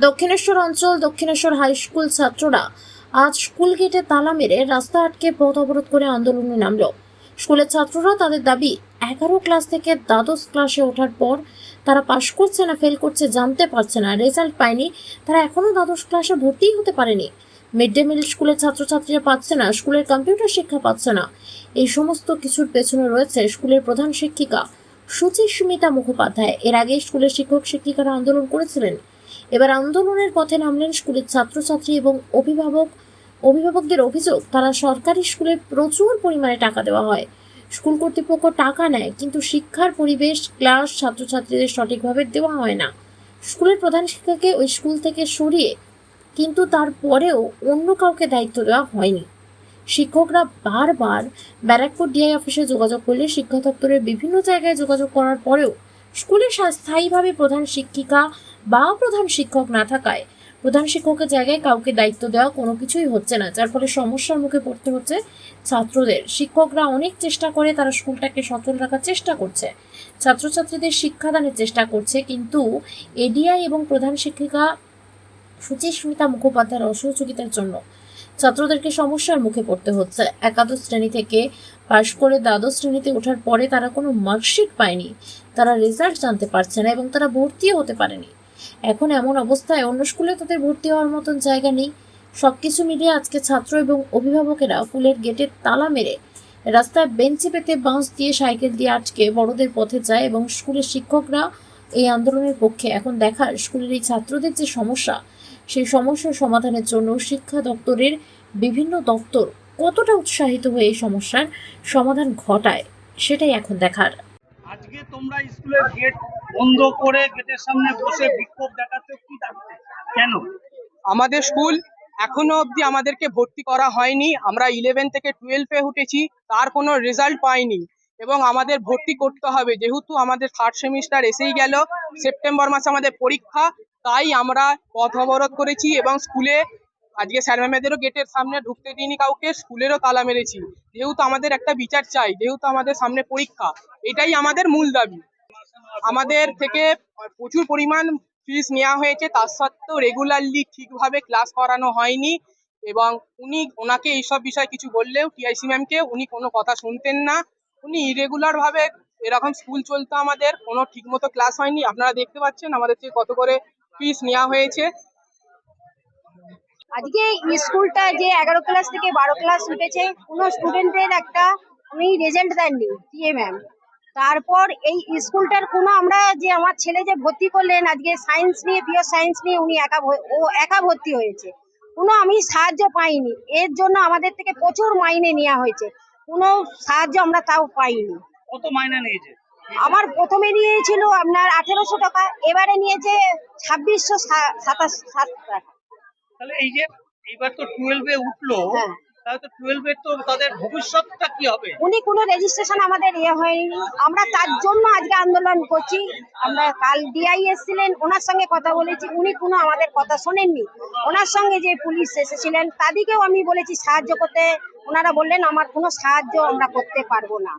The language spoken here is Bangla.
দক্ষিণেশ্বর অঞ্চল দক্ষিণেশ্বর হাই স্কুল ছাত্ররা আজ স্কুল গেটে তালা মেরে রাস্তা আটকে পথ অবরোধ করে আন্দোলনে নামল। স্কুলের ছাত্ররা তাদের দাবি 11 ক্লাস থেকে দ্বাদশ ক্লাসে ওঠার পর তারা পাশ করছে না ফেল করছে জানতে পারছে না, রেজাল্ট পায়নি, তারা এখনো দ্বাদশ ক্লাসে ভর্তি হতে পারেনি। মিড ডে মিল স্কুলের ছাত্রছাত্রীরা পাচ্ছে না, স্কুলের কম্পিউটার শিক্ষা পাচ্ছে না। এই সমস্ত কিছুর পেছনে রয়েছে স্কুলের প্রধান শিক্ষিকা সুচিস্মিতা মুখোপাধ্যায়। এর আগে স্কুলের শিক্ষক শিক্ষিকারা আন্দোলন করেছিলেন। এবার আন্দোলনের পথে নামলেন স্কুলের ছাত্রছাত্রী এবং অভিভাবকদের অভিযোগ, তারা সরকারি স্কুলে প্রচুর পরিমাণে টাকা দেওয়া হয়, স্কুল কর্তৃপক্ষ টাকা নেয়, কিন্তু শিক্ষার পরিবেশ ক্লাস ছাত্রছাত্রীদের সঠিকভাবে দেওয়া হয় না। স্কুলের প্রধান শিক্ষককে ওই স্কুল থেকে সরিয়ে কিন্তু তারপরেও অন্য কাউকে দায়িত্ব দেওয়া হয়নি। শিক্ষকরা বারবার ব্যারাকপুর ডিআই অফিসে যোগাযোগ করলে শিক্ষা দপ্তরের বিভিন্ন জায়গায় যোগাযোগ করার পরেও স্কুলে স্থায়ীভাবে প্রধান শিক্ষিকা বা প্রধান শিক্ষক না থাকায় প্রধান শিক্ষকের জায়গায় কাউকে দায়িত্ব দেওয়া কোনো কিছুই হচ্ছে না, যার ফলে সমস্যার মুখে পড়তে হচ্ছে ছাত্রদের। শিক্ষকরা অনেক চেষ্টা করে, তারা স্কুলটাকে সচল রাখার চেষ্টা করছে, ছাত্রছাত্রীদের শিক্ষাদানের চেষ্টা করছে, কিন্তু এডিআই এবং প্রধান শিক্ষিকা সুচিস্মিতা মুখোপাধ্যায়ের অসহযোগিতার জন্য ছাত্রদেরকে সমস্যার মুখে পড়তে হচ্ছে। একাদশ শ্রেণী থেকে পাশ করে দ্বাদশ শ্রেণীতে ওঠার পরে তারা কোনো মার্কশিট পায়নি, তারা রেজাল্ট জানতে পারছে না এবং তারা ভর্তিও হতে পারেনি। এখন এমন অবস্থায় অন্য স্কুলে তাদের ভর্তি হওয়ার মতন জায়গা নেই। সবকিছু মিলিয়ে আজকে ছাত্র এবং অভিভাবকেরা ফুলের গেটে তালা মেরে রাস্তায় বেঞ্চি পেতে বাঁশ দিয়ে সাইকেল দিয়ে আটকে বড়দের পথে যায় এবং স্কুলের শিক্ষকরা এই আন্দোলনের পক্ষে। এখন দেখার স্কুলের এই ছাত্রদের যে সমস্যা, সেই সমস্যার সমাধানের জন্য শিক্ষা দপ্তরের বিভিন্ন দপ্তর কতটা উৎসাহিত হয়ে এই সমস্যার সমাধান ঘটায়, সেটাই এখন দেখার। আজকে তোমরা স্কুলের গেট বন্ধ করে গেটের সামনে বসে বিক্ষোভ দেখাচ্ছ, কি দাবিতে, কেন? আমাদের স্কুল এখনো অবধি আমাদেরকে ভর্তি করা হয়নি। আমরা 11 থেকে 12-এ উঠেছি, তার কোনো রেজাল্ট পাইনি এবং আমাদের ভর্তি করতে হবে। যেহেতু আমাদের 3rd সেমিস্টার এসেই গেল, সেপ্টেম্বর মাসে আমাদের পরীক্ষা, তাই আমরা পথ অবরোধ করেছি এবং স্কুলে আজকে স্যার ম্যামেদেরও গেটের সামনে ঢুকতে দিইনি কাউকে, স্কুলেরও তালা মেরেছি। যেহেতু আমাদের একটা বিচার চাই, যেহেতু আমাদের সামনে পরীক্ষা, এটাই আমাদের মূল দাবি। আমাদের থেকে প্রচুর পরিমাণ ফিস নেওয়া হয়েছে, তার সত্ত্বেও রেগুলারলি ঠিকভাবে ক্লাস করানো হয়নি এবং ওনাকে এইসব বিষয়ে কিছু বললেও টিআইসি ম্যামকে উনি কোনো কথা শুনতেন না। উনি ইরেগুলার ভাবে এরকম স্কুল চলতো, আমাদের কোনো ঠিকমতো ক্লাস হয়নি। আপনারা দেখতে পাচ্ছেন আমাদের থেকে কত করে ফিস নেওয়া হয়েছে। আজকে স্কুলটা যে 11 ক্লাস থেকে 12 ক্লাস উঠেছে, কোনো স্টুডেন্টের একটা উনি রেজাল্ট দেননি টিএ ম্যাম। তারপর এই স্কুলটার কোনো, আমরা যে আমার ছেলে যে ভর্তি করলেন আজকে সায়েন্স নিয়ে, পিওর সায়েন্স নিয়ে, উনি একা ভর্তি হয়েছে, কোনো আমি সাহায্য পাইনি। এর জন্য আমাদের থেকে প্রচুর মাইনে নেওয়া হয়েছে, কোনো সাহায্য আমরা তাও পাইনি। কত মাইনে নিয়েছে? আমার প্রথমে নিয়েছিল আপনার 1800 টাকা, এবারে নিয়েছে 2627 টাকা। তাহলে এই যে এইবার তো 12-এ উঠলো, হ্যাঁ, তাহলে তো 12-এর তো তাদের ভবিষ্যৎটা কি হবে? উনি কোনো রেজিস্ট্রেশন আমাদের হয়নি, আমরা তার জন্য আজকে আন্দোলন করছি। আমরা কাল ডিআই এসেছিলেন, ওনার সঙ্গে কথা বলেছি, উনি কোনো আমাদের কথা শোনেননি। ওনার সঙ্গে যে পুলিশ এসেছিলেন তাদেরকেও আমি বলেছি সাহায্য করতে, ওনারা বললেন আমার কোনো সাহায্য আমরা করতে পারবো না।